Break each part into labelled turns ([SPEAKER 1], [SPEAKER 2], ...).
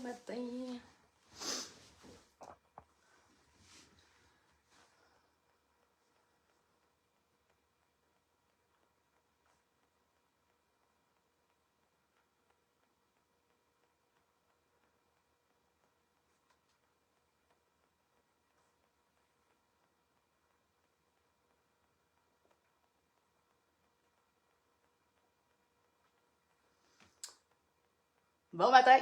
[SPEAKER 1] matin. Bon matin!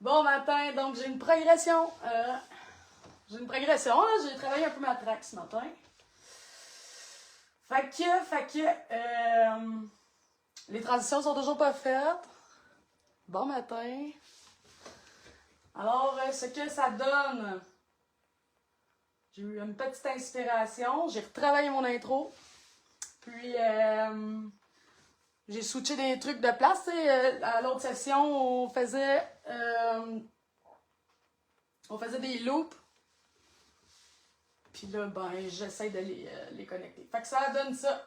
[SPEAKER 1] Bon matin, donc j'ai une progression. Là, j'ai travaillé un peu ma traque ce matin. Les transitions sont toujours pas faites. Bon matin. Alors, ce que ça donne, j'ai eu une petite inspiration, j'ai retravaillé mon intro, puis j'ai switché des trucs de place. À l'autre session, on faisait des loops. Puis là, ben, j'essaie de les connecter. Fait que ça donne ça.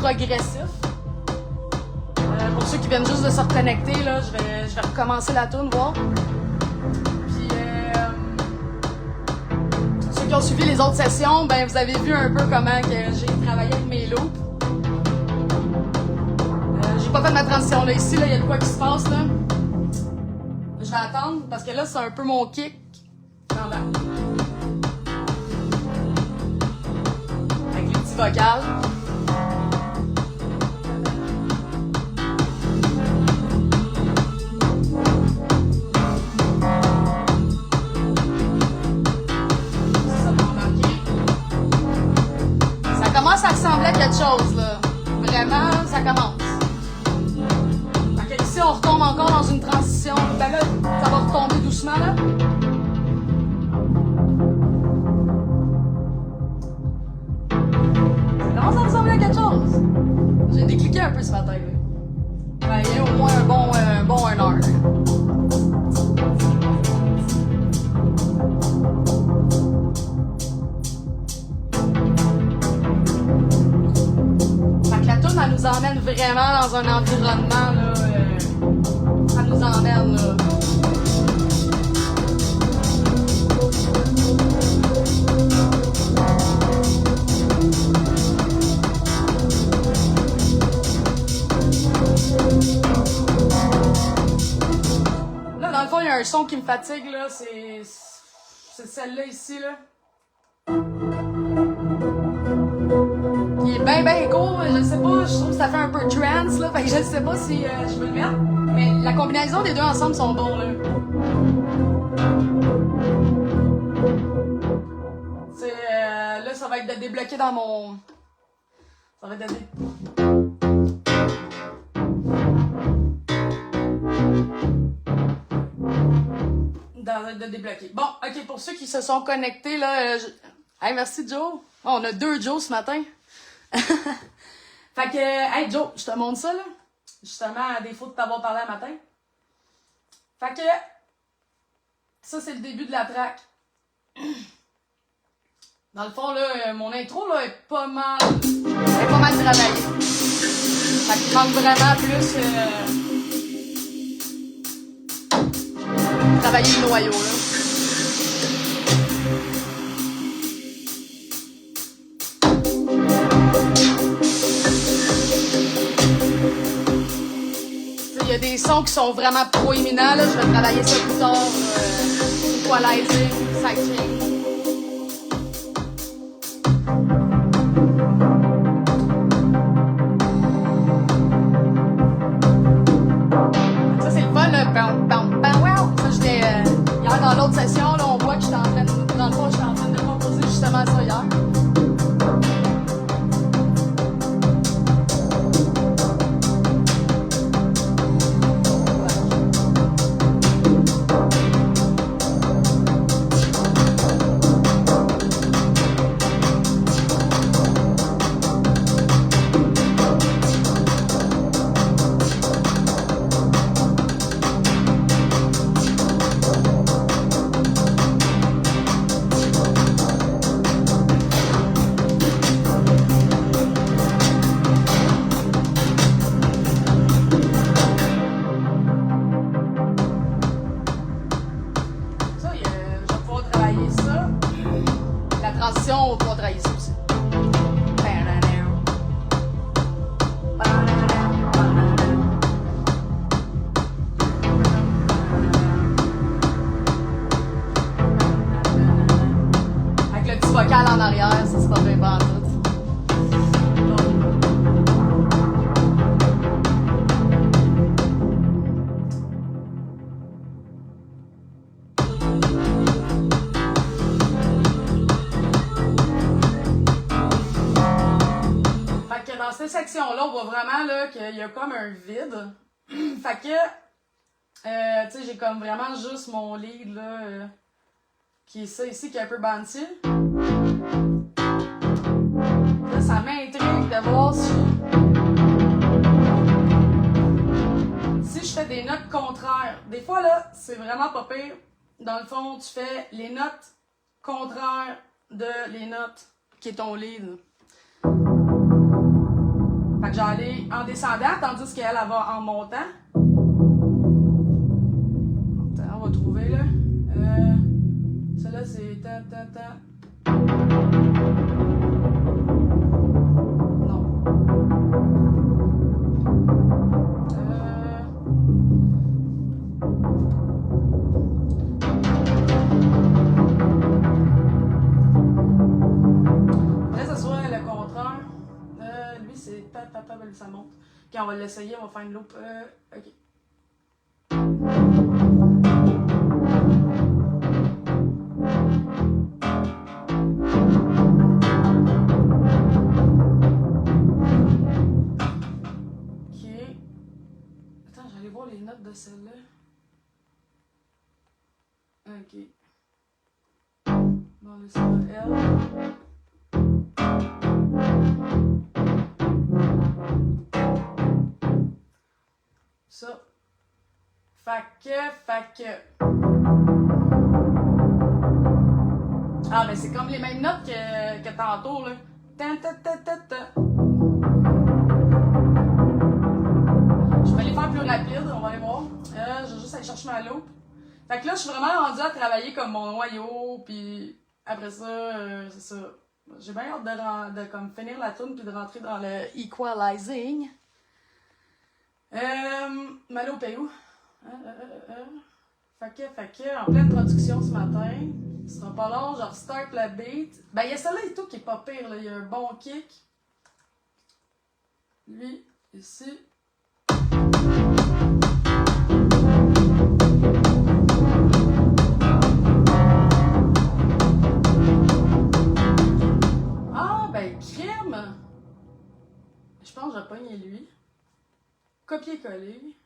[SPEAKER 1] Progressif. Pour ceux qui viennent juste de se reconnecter, là, je vais recommencer la toune, voir. Puis ceux qui ont suivi les autres sessions, ben vous avez vu un peu comment que j'ai travaillé avec mes loops. J'ai pas fait ma transition là. Ici, là, il y a de quoi qui se passe là. Je vais attendre parce que là, c'est un peu mon kick. Avec les petits vocals. Ça ressemblait à quelque chose, là. Vraiment, ça commence. Fait que ici, on retombe encore dans une transition. Ben là, ça va retomber doucement, là. Ça commence à ressembler à quelque chose. J'ai décliqué un peu ce matin, là. Ben, il y a au moins un bon 1 heure. Ça nous emmène vraiment dans un environnement, là, ça nous emmène, là. Là, dans le fond, il y a un son qui me fatigue, là, c'est celle-là ici, là. Il est bien court, je sais pas, je trouve que ça fait un peu trance, là, fait que je sais pas si je peux le mettre. Mais la combinaison des deux ensemble sont bons, là. Là, ça va être de débloquer dans mon... Ça va être de débloquer. Bon, ok, pour ceux qui se sont connectés, là... Hey, merci, Joe. Oh, on a 2 Joe ce matin. Fait que, hey Joe, je te montre ça là. Justement, à défaut de t'avoir parlé un matin. Fait que, ça, c'est le début de la track. Dans le fond, là, mon intro, là, est pas mal travaillée. Fait qu'il manque vraiment plus, travailler le noyau, là. Il y a des sons qui sont vraiment proéminents, là. Je vais travailler ça plus tard. Equalizing, sidechain. Ça, c'est le fun, là. Ça, j'étais hier dans l'autre session, là, on voit que j'étais en train de, dans le fond, j'étais en train de composer justement ça hier. On va pouvoir travailler ça aussi. Avec le petit vocal en arrière, ça c'est pas bien pas en tout. Dans cette section-là, on voit vraiment là, qu'il y a comme un vide. Fait que, tu sais, j'ai comme vraiment juste mon lead, là, qui est ça ici, qui est un peu bouncy. Là, ça m'intrigue de voir si je fais des notes contraires. Des fois, là, c'est vraiment pas pire. Dans le fond, tu fais les notes contraires de les notes qui est ton lead. Fait que j'allais en descendant, tandis qu'elle va en montant. Attends, on va trouver là. Celle-là, c'est Non. Après, ce soit le contraire. Lui, c'est ça monte. Ok, on va l'essayer, on va faire une loupe. Ok. Ok. Attends, j'allais voir les notes de celle-là. Ok. Bon, là, c'est L. Ça. Fait que. Ah, ben c'est comme les mêmes notes que tantôt, là. Je vais les faire plus rapide, on va aller voir. Je vais juste aller chercher ma loupe. Fait que là, je suis vraiment rendue à travailler comme mon noyau, puis après ça, c'est ça. J'ai bien hâte de comme finir la tune puis de rentrer dans le equalizing. Ma loupe est où? Fait que, en pleine production ce matin. Ce sera pas long, je restart la beat. Ben, il y a celle-là et tout qui est pas pire, là. Il y a un bon kick. Lui, ici. Ah, ben, crème! Je pense que j'ai pogné lui. Copier-coller.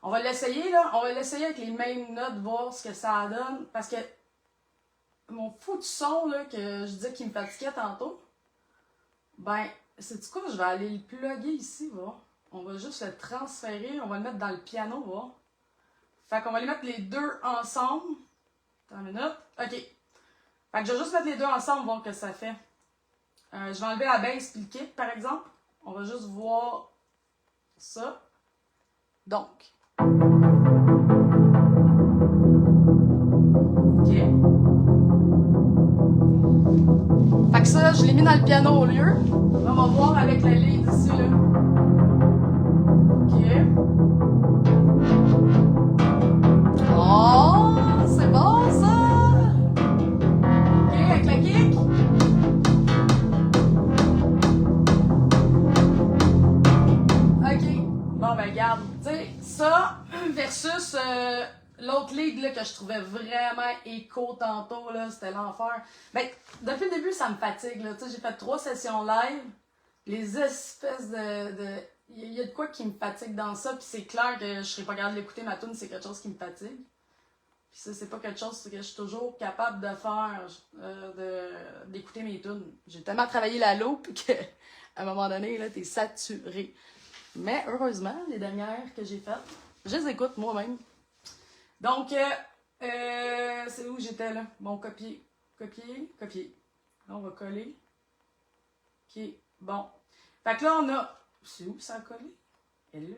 [SPEAKER 1] On va l'essayer, là. On va l'essayer avec les mêmes notes, voir ce que ça donne. Parce que mon foutu son, là, que je disais qu'il me fatiguait tantôt, ben, sais-tu quoi? Je vais aller le plugger ici, va. on va juste le transférer, on va le mettre dans le piano, va. Fait qu'on va les mettre les deux ensemble. Attends une minute. OK. Fait que je vais juste mettre les deux ensemble, voir ce que ça fait. Je vais enlever la bass et le kick, par exemple. On va juste voir ça. Donc. OK. Fait que ça, je l'ai mis dans le piano au lieu. Là, on va voir avec la lead ici, là. OK. Oh, c'est bon, ça! OK, avec la kick. OK. Bon, ben, regarde. Tu sais, ça, versus l'autre lead là, que je trouvais vraiment écho tantôt, là, c'était l'enfer. Ben, depuis le début, ça me fatigue, là. Tu sais, j'ai fait 3 sessions live. Les espèces de... Il y a de quoi qui me fatigue dans ça, puis c'est clair que je serais pas capable d'écouter ma tune, c'est quelque chose qui me fatigue. Puis ça, c'est pas quelque chose que je suis toujours capable de faire, d'écouter mes tunes. J'ai tellement travaillé la loupe que à un moment donné, là, t'es saturé. Mais heureusement, les dernières que j'ai faites, je les écoute moi-même. Donc, c'est où j'étais là? Bon, copier. Là, on va coller. OK, bon. Fait que là, on a... C'est où ça a collé? Hello!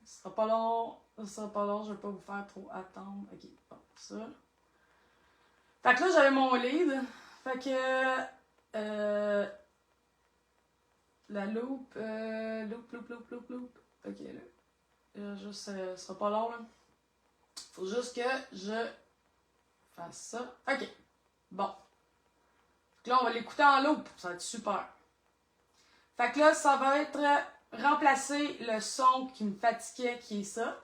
[SPEAKER 1] Ce sera pas long. Je vais pas vous faire trop attendre. OK, bon, ça. Fait que là, j'avais mon lead. Fait que... la loupe... Loupe. OK, là. Juste, ce sera pas long, là. Faut juste que je fasse ça. OK, bon. Fait que là, on va l'écouter en loupe. Ça va être super. Fait que là, ça va être remplacer le son qui me fatiguait, qui est ça.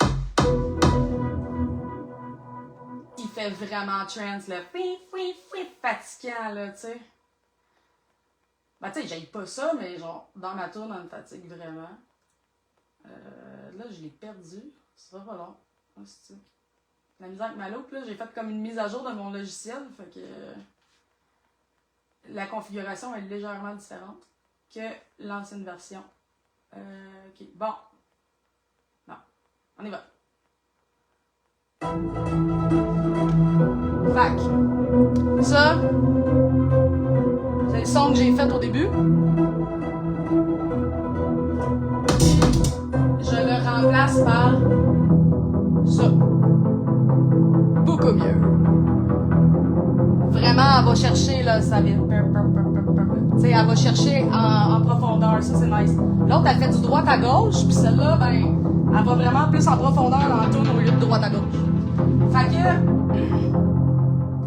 [SPEAKER 1] Il fait vraiment trance, là. Fatigant, là, tu sais. Ben, tu sais, j'aille pas ça, mais genre, dans ma tourne, on me fatigue vraiment. Là, je l'ai perdu. Ça va pas long. Oh, c'est ça. La misère avec ma loupe, là, j'ai fait comme une mise à jour de mon logiciel. Fait que la configuration est légèrement différente que l'ancienne version. OK, bon. Non, on y va. Fac. Ça, c'est le son que j'ai fait au début. Je le remplace par ça. Beaucoup mieux. Vraiment, elle va chercher, là, ça vient. Tu sais, elle va chercher en profondeur, ça c'est nice. L'autre, elle fait du droite à gauche, puis celle-là, ben, elle va vraiment plus en profondeur dans la tourne au lieu de droite à gauche. Fait que,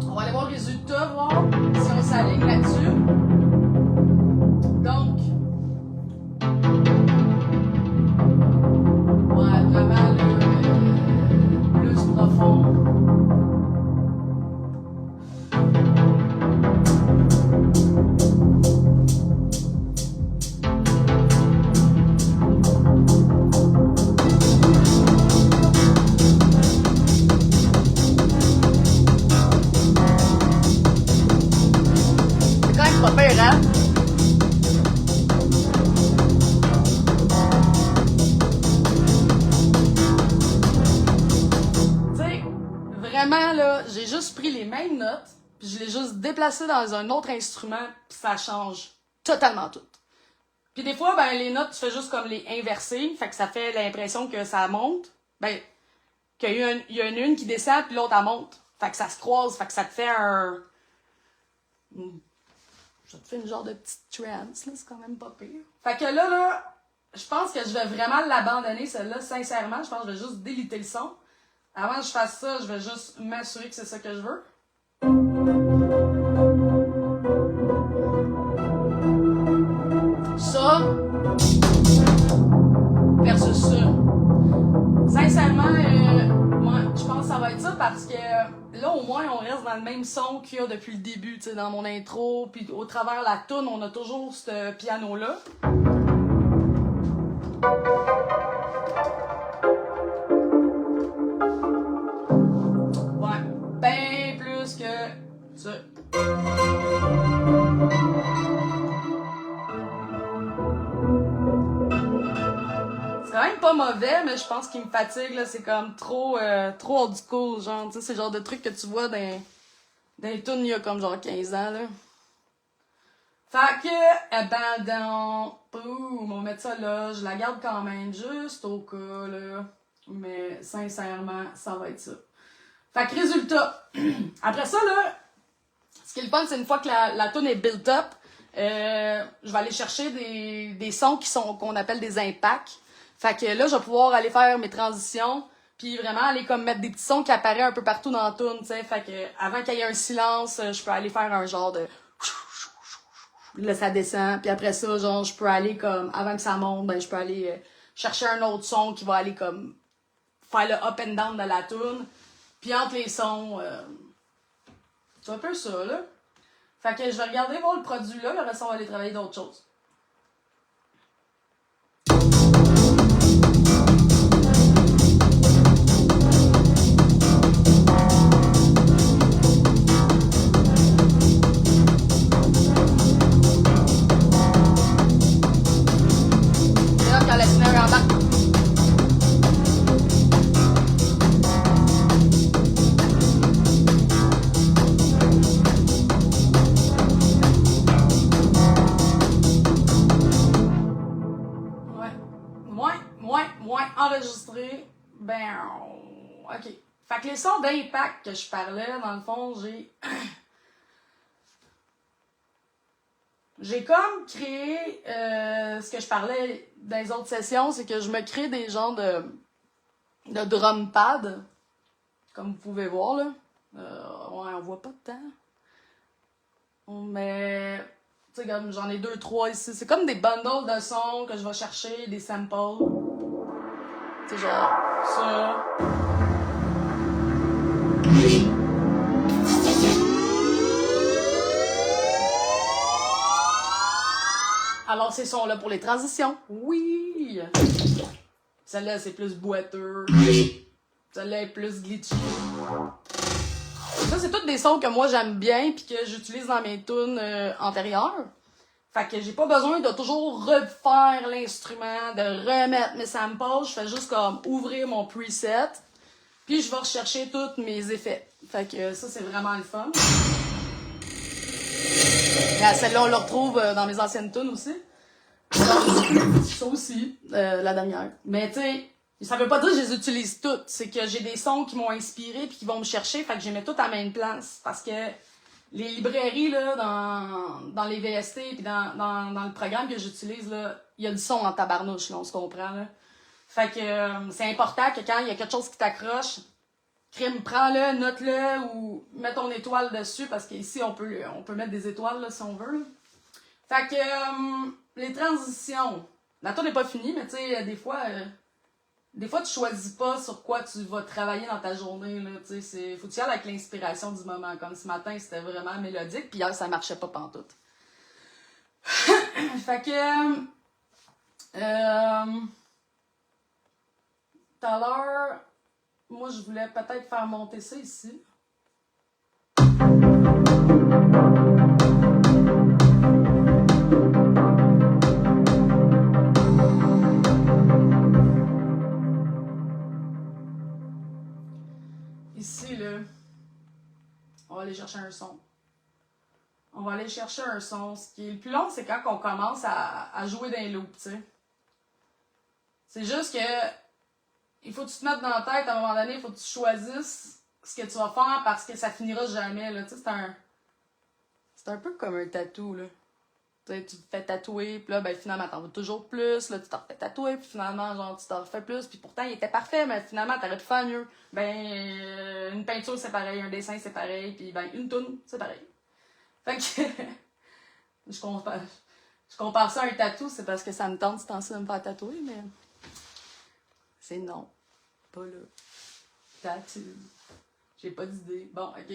[SPEAKER 1] on va aller voir le résultat, voir si on s'aligne là-dessus. Donc, ouais, vraiment, là, plus profond. Vraiment, là, j'ai juste pris les mêmes notes, puis je l'ai juste déplacé dans un autre instrument, puis ça change totalement tout. Puis des fois, ben, les notes, tu fais juste comme les inverser, fait que ça fait l'impression que ça monte. Ben, qu'il y a une qui descend, puis l'autre, elle monte. Fait que ça se croise, fait que ça te fait un... Ça te fait une genre de petite trance, là, c'est quand même pas pire. Fait que là, je pense que je vais vraiment l'abandonner, celle-là, sincèrement. Je pense que je vais juste déliter le son. Avant que je fasse ça, je vais juste m'assurer que c'est ça que je veux. Ça versus ça. Sincèrement, moi, je pense que ça va être ça parce que là, au moins, on reste dans le même son qu'il y a depuis le début, tu sais, dans mon intro, puis au travers de la toune, on a toujours ce piano-là. Ouais, bien plus que ça. mauvais, mais je pense qu'il me fatigue, là. C'est comme trop old school, genre. Tu sais, c'est le genre de truc que tu vois dans les tunes il y a comme genre 15 ans, là. Fait que, abandon. Boum, on va mettre ça là. Je la garde quand même, juste au cas, là. Mais sincèrement, ça va être ça. Fait que résultat. Après ça, là, ce qui est le fun, c'est une fois que la tune est built up, je vais aller chercher des sons qu'on appelle des impacts. Fait que là, je vais pouvoir aller faire mes transitions, puis vraiment aller comme mettre des petits sons qui apparaissent un peu partout dans la tune, tu sais. Fait que avant qu'il y ait un silence, je peux aller faire un genre de... Là, ça descend, puis après ça, genre, je peux aller comme... Avant que ça monte, ben, je peux aller chercher un autre son qui va aller comme... faire le up and down de la tune. Puis entre les sons... c'est un peu ça, là. Fait que je vais regarder voir le produit là, puis après ça, on va aller travailler d'autres choses. C'est là quand la snare embarque. Moins enregistré, ben, ok. Fait que les sons d'impact que je parlais, dans le fond, j'ai comme créé ce que je parlais dans les autres sessions, c'est que je me crée des genres de drum pad, comme vous pouvez voir, là. Ouais, on voit pas de temps. Mais, tu sais, comme j'en ai 2-3 ici. C'est comme des bundles de sons que je vais chercher, des samples. C'est genre ça. Alors, ces sons-là pour les transitions. Oui! Celle-là, c'est plus boiteux. Celle-là est plus glitchy. Ça, c'est tous des sons que moi, j'aime bien puis que j'utilise dans mes tunes antérieures. Fait que j'ai pas besoin de toujours refaire l'instrument, de remettre mes samples. Je fais juste comme ouvrir mon preset. Puis je vais rechercher tous mes effets. Fait que ça, c'est vraiment le fun. Celle-là, on la retrouve dans mes anciennes tunes aussi. Ça aussi, la dernière. Mais tu sais, ça veut pas dire que je les utilise toutes. C'est que j'ai des sons qui m'ont inspiré puis qui vont me chercher. Fait que je les mets toutes à la même place. Parce que les librairies, là, dans les VST puis dans le programme que j'utilise, là, il y a du son en tabarnouche, là, on se comprend, là. Fait que c'est important que quand il y a quelque chose qui t'accroche, crime, prends-le, note-le ou mets ton étoile dessus parce qu'ici, on peut mettre des étoiles, là, si on veut, là. Fait que les transitions, la tour n'est pas finie, mais tu sais, des fois, tu choisis pas sur quoi tu vas travailler dans ta journée, là, tu sais, faut que tu y ailles avec l'inspiration du moment. Comme ce matin, c'était vraiment mélodique, puis hier, ça marchait pas pantoute. Fait que, tout à l'heure, moi, je voulais peut-être faire monter ça ici. Ici, là, on va aller chercher un son. On va aller chercher un son. Ce qui est le plus long, c'est quand on commence à jouer dans les loops, tu sais. C'est juste que il faut que tu te mettes dans la tête, à un moment donné, il faut que tu choisisses ce que tu vas faire parce que ça finira jamais, là. Tu sais, c'est un peu comme un tatou, là. Tu sais, tu te fais tatouer, puis là, ben finalement, t'en veux toujours plus, là, tu t'en refais tatouer, puis finalement, genre, tu t'en refais plus, puis pourtant, il était parfait, mais finalement, t'aurais pu faire mieux. Ben, une peinture, c'est pareil, un dessin, c'est pareil, puis ben, une toune, c'est pareil. Fait que, je compare ça à un tatou, c'est parce que ça me tente, c'est ainsi de me faire tatouer, mais c'est non, pas là. Tatou. J'ai pas d'idée. Bon, ok.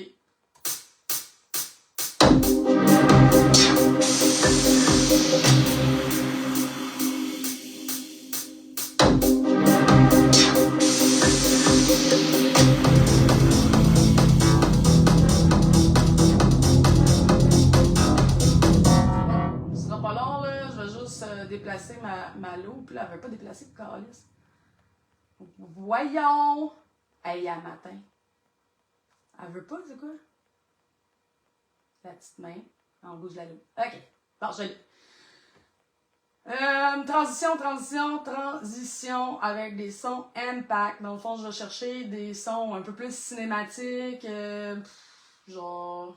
[SPEAKER 1] Ce sera pas long, là. Je vais juste déplacer ma loupe. Là, elle veut pas déplacer le calice. Voyons! Hey, à matin. Elle veut pas, c'est quoi? La petite main. En bouge la loupe. OK. Bon, je l'ai. Transition avec des sons impact. Dans le fond, je vais chercher des sons un peu plus cinématiques, genre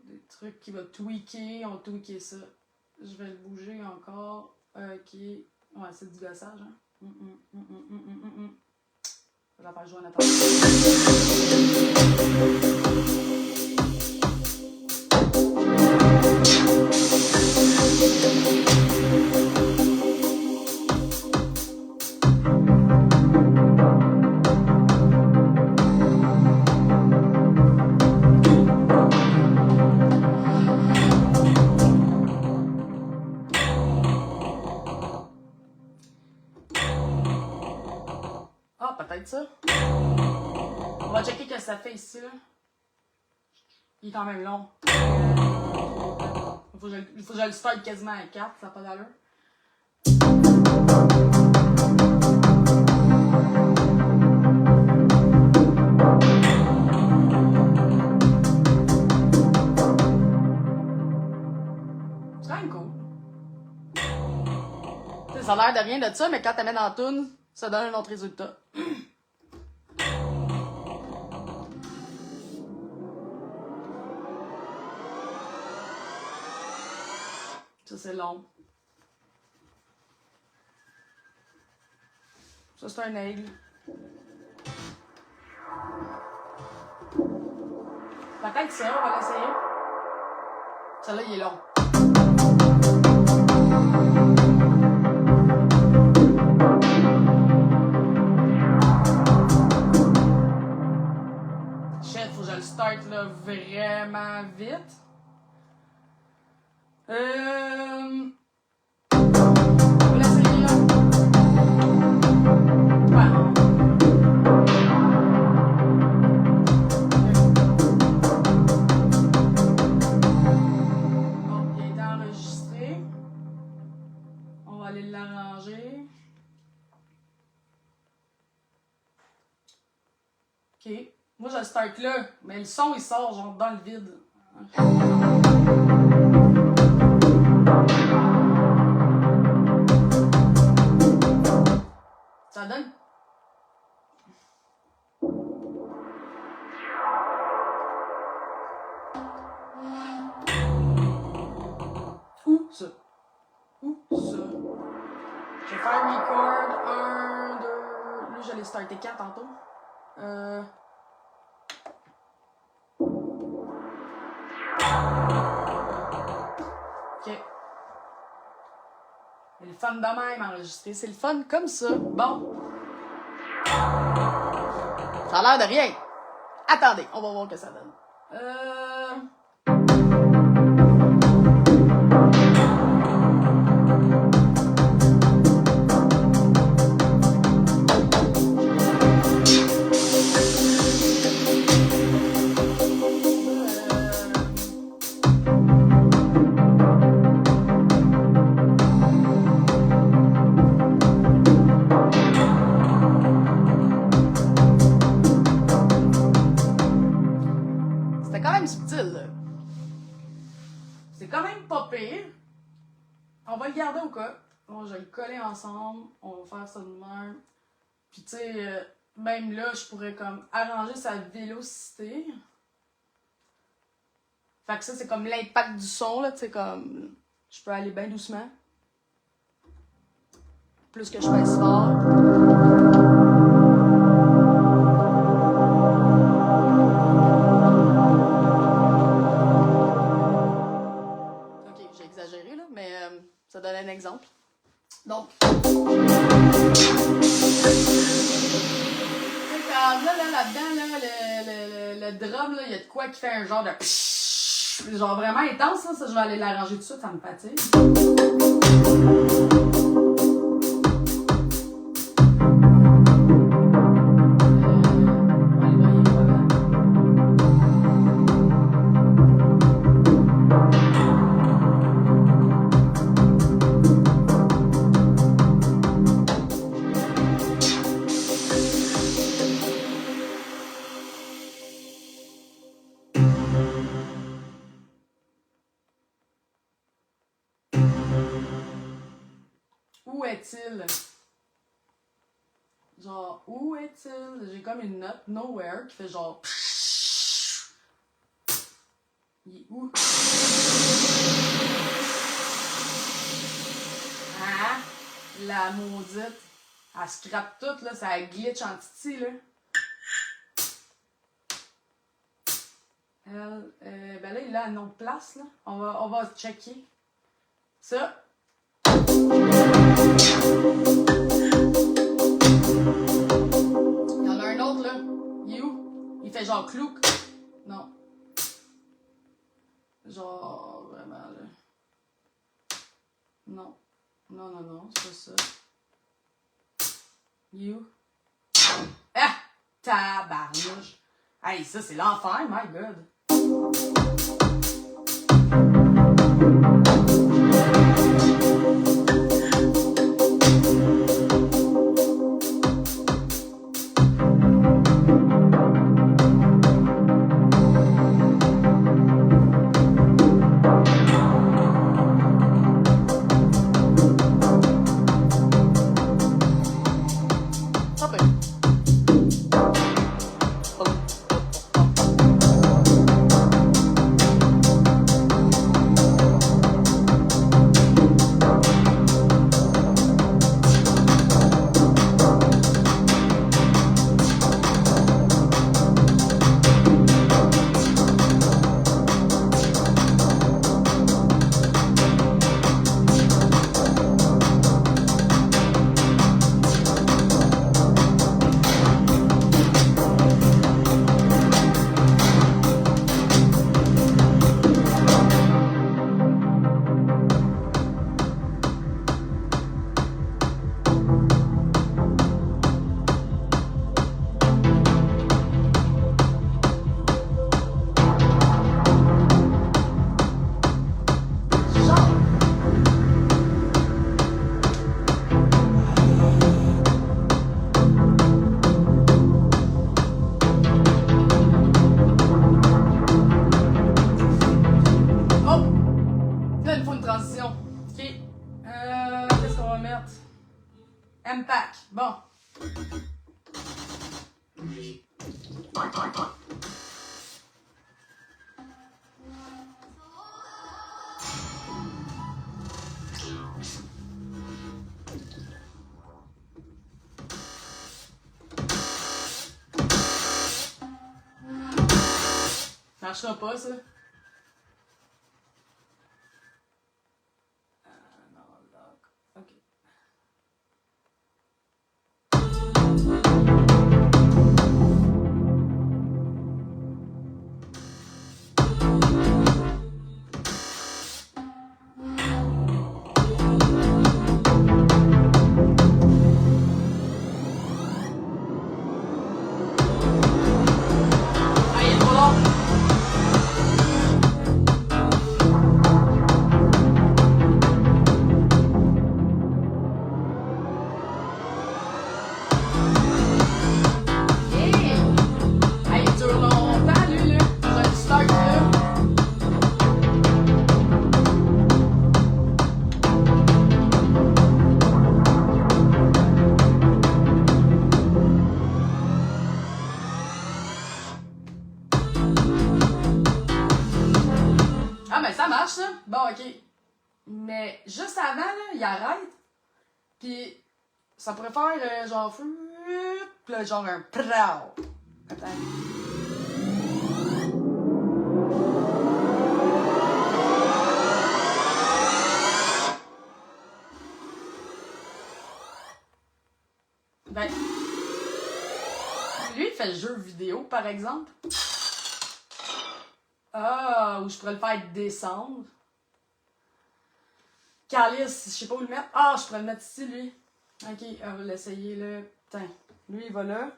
[SPEAKER 1] des trucs qui vont tweaker. On va tweaker ça. Je vais le bouger encore. OK. Ouais, c'est du gossage, hein? Je vais faire jouer un appareil. Ah, peut-être ça. On va checker ce que ça fait ici, là. Il est quand même long. Il faut que je le start quasiment à 4, ça n'a pas d'allure. C'est quand même cool. T'sais, ça a l'air de rien de ça, mais quand tu mets dans la toune, ça donne un autre résultat. Ça, c'est long. Ça, c'est un aigle. Peut-être ça, on va l'essayer. Celle-là, il est long. Shit, faut que je le start là, vraiment vite. On va l'essayer là. Ouais. Bon, il a été enregistré. On va aller l'arranger. Ok. Moi, je start là, mais le son, il sort genre dans le vide. Ça donne. Où ça? Où ça? Je vais faire record 1, 2. Lui, j'allais starter 4 tantôt. Ok. C'est le fun de même enregistré. C'est le fun comme ça. Bon. Ça a l'air de rien. Attendez, on va voir ce que ça donne. C'était quand même subtil, là. C'est quand même pas pire. On va le garder au cas. Bon, je vais le coller ensemble. On va faire ça de même. Puis tu sais, même là, je pourrais comme arranger sa vélocité. Fait que ça, c'est comme l'impact du son, là. Tu sais, comme... Je peux aller bien doucement. Plus que je pèse fort. Ça donne un exemple. Donc, là-dedans, le drum, il y a de quoi qui fait un genre de genre vraiment intense, là. Ça, je vais aller l'arranger tout de suite, ça me fatigue. Où est-il? Genre, où est-il? J'ai comme une note, nowhere, qui fait genre... Il est où? Hein? La maudite. Elle scrape tout, là, ça glitch en titi, là. Ben là, il a une autre place, là. On va checker. Ça. Il y en a un autre, là. Il est où? Il fait genre clouc. Non. Genre, vraiment, là. Non. Non, non, non, c'est pas ça. Il est où? Ah! Tabarnouche. Hey, ça, c'est l'enfer, my God. M-Pack. Bon. Ça marchera pas, ça. Non, lock. OK. Ah, il est trop long. Ah, il dure longtemps, lui, là. Je vais le start, là. Ah, mais ça marche, ça. Bon, OK. Mais juste avant, là, il arrête. Puis ça pourrait faire genre... Puis là, genre un prao. Attends. Ben... Lui, il fait le jeu vidéo, par exemple. Ah, ou je pourrais le faire descendre. Calice, je sais pas où le mettre. Ah, je pourrais le mettre ici, lui. Ok, on va l'essayer, là. Putain, lui, il va là.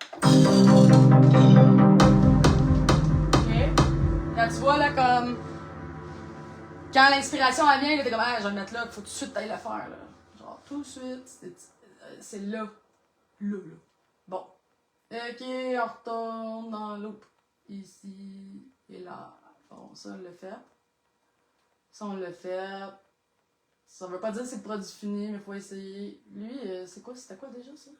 [SPEAKER 1] Ok. Là, tu vois, là, comme... Quand l'inspiration, elle vient, là, t'es comme, ah, je vais le mettre là, faut tout de suite t'ailles le faire, là. Genre, tout de suite, c'est là. Là. Bon. Ok, on retourne dans l'autre. Ici et là. Bon, ça, on l'a fait. Ça, on l'a fait. Ça veut pas dire que c'est le produit fini, mais faut essayer. Lui, c'est quoi? C'était quoi déjà ça?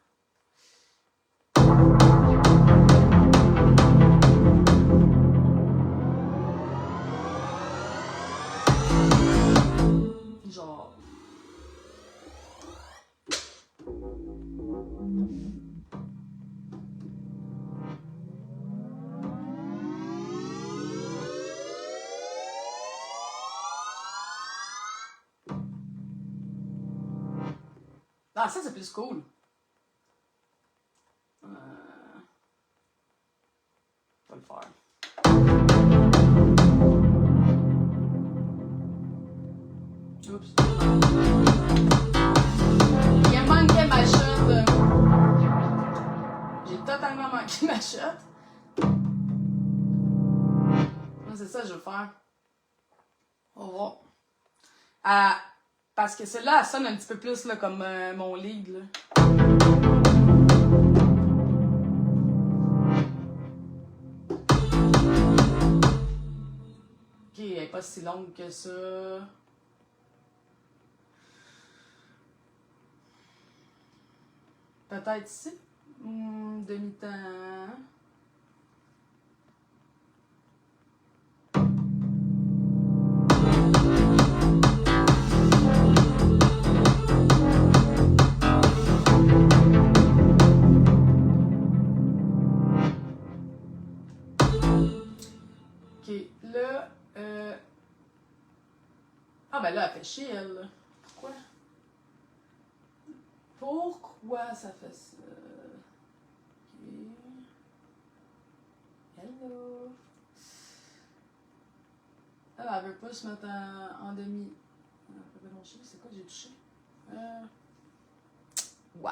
[SPEAKER 1] Genre. Ah, ça, c'est plus cool. Je vais le faire. Oups. Il a manqué ma shot. J'ai totalement manqué ma shot. C'est ça que je vais faire. On va voir. Parce que celle-là, elle sonne un petit peu plus là, comme mon lead. Là. Ok, elle n'est pas si longue que ça. Peut-être ici. Demi-temps. Ok, là, ah ben là, elle fait chier, elle. Pourquoi? Pourquoi ça fait ça? Ok. Hello. Ah, elle veut pas se mettre en demi. C'est quoi que j'ai touché? Ouais.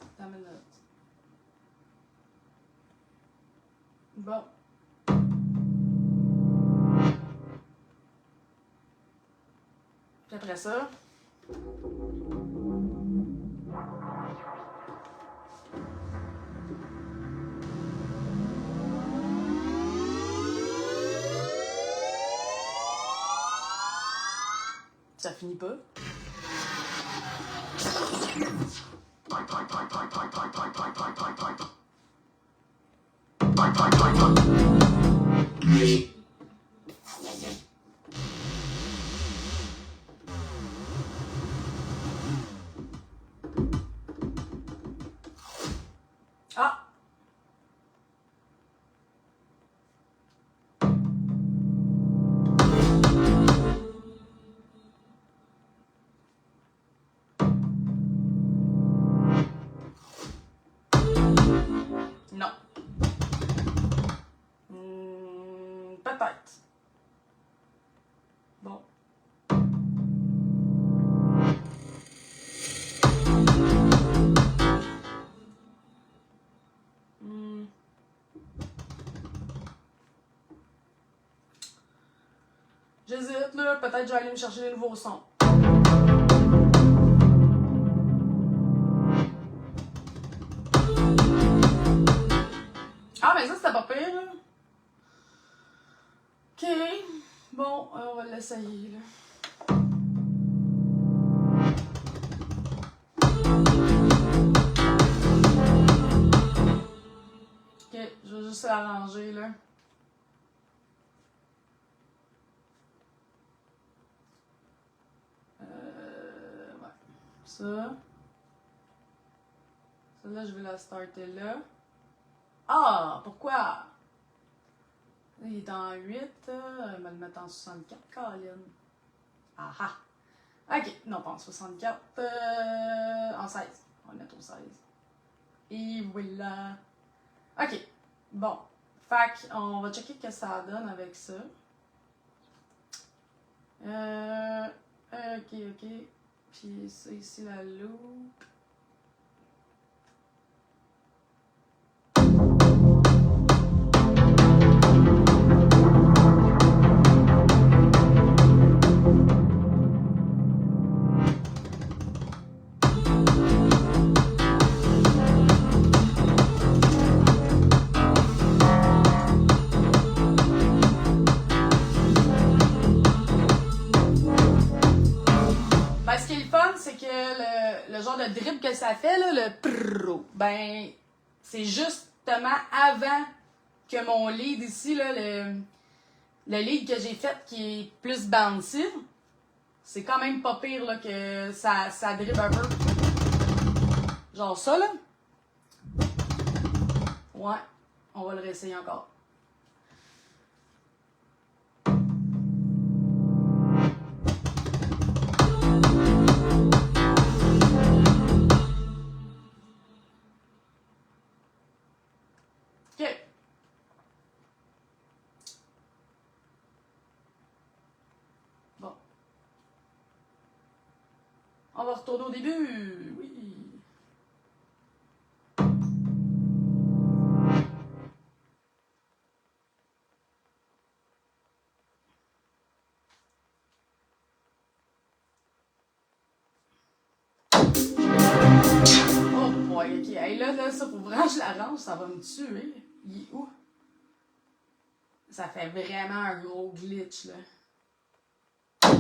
[SPEAKER 1] Attends une minute. Bon. Puis après ça. Ça finit pas. Ah! Non. Peut-être. Bon. J'hésite, là. Peut-être que je vais aller me chercher des nouveaux sons. Ah, mais ça, c'était pas pire, là. Ok. Bon, on va l'essayer, là. Ok, je vais juste l'arranger, là. Ouais. Ça. Celle-là, je vais la starter là. Ah! Pourquoi? Il est en 8. Il va le mettre en 64, Colin. Ah ah! Ok, non, pas en 64. En 16. On va le mettre au 16. Et voilà. Ok, bon. Fait on va checker ce que ça donne avec ça. Ok. Puis ça ici, la loupe. ça fait, là, le prrrro, ben, c'est justement avant que mon lead ici, là, le lead que j'ai fait qui est plus bouncy. C'est quand même pas pire, là, que ça drive un peu. Genre ça, là. Ouais, on va le réessayer encore. OK. Bon. On va retourner au début. Oui. Oh boy, ok. Hey, là, ça, faut vraiment que je l'arrange, ça va me tuer. Il est où? Ça fait vraiment un gros glitch, là.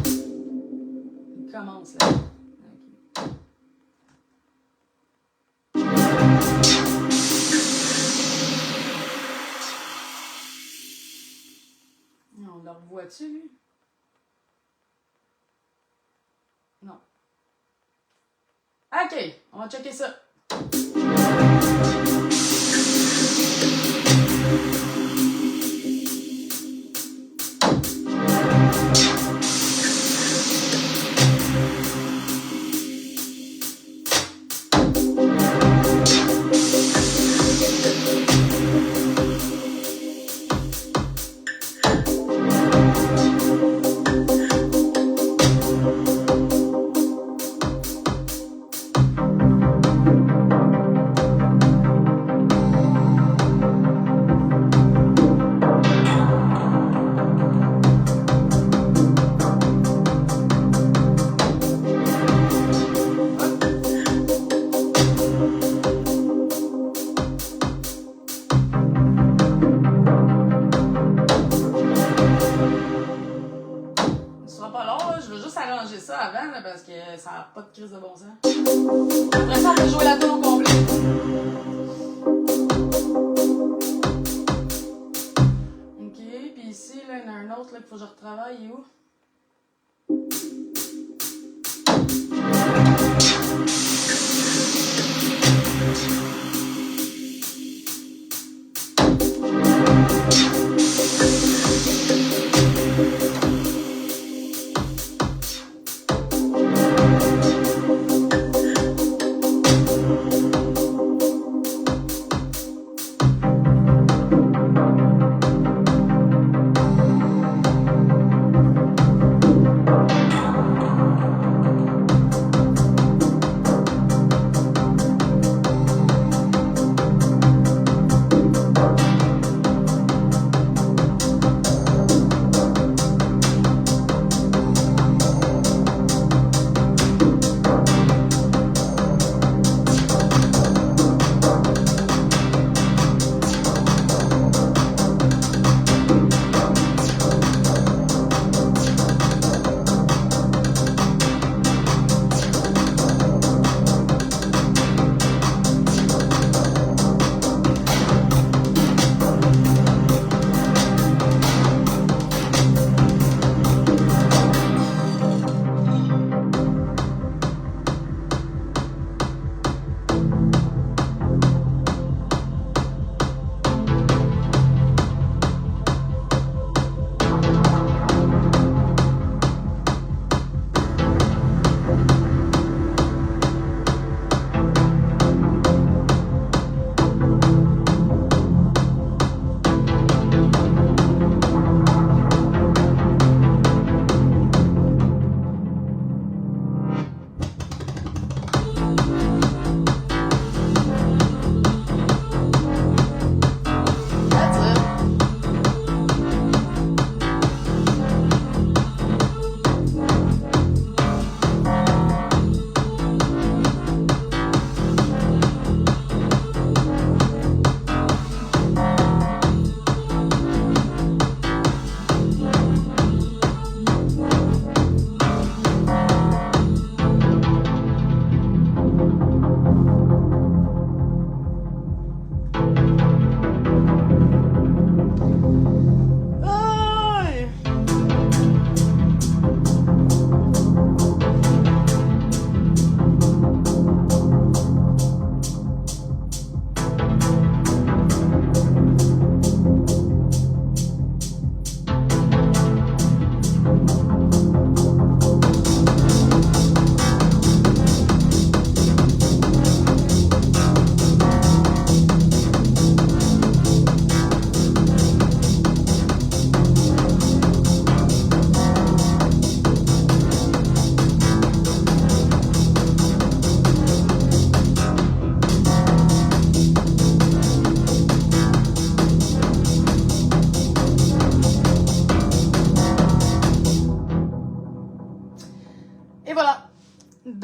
[SPEAKER 1] Il commence, là. Okay. On le revoit-tu, lui? Non. OK, on va checker ça. Parce que ça n'a pas de crise de bon sens. Après ça, on peut jouer la tour au complet. Ok, puis ici, là, il y en a un autre qu'il faut que je retravaille. Il est où?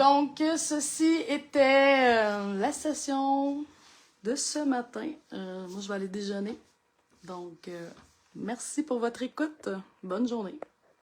[SPEAKER 1] Donc, ceci était la session de ce matin. Moi, je vais aller déjeuner. Donc, merci pour votre écoute. Bonne journée.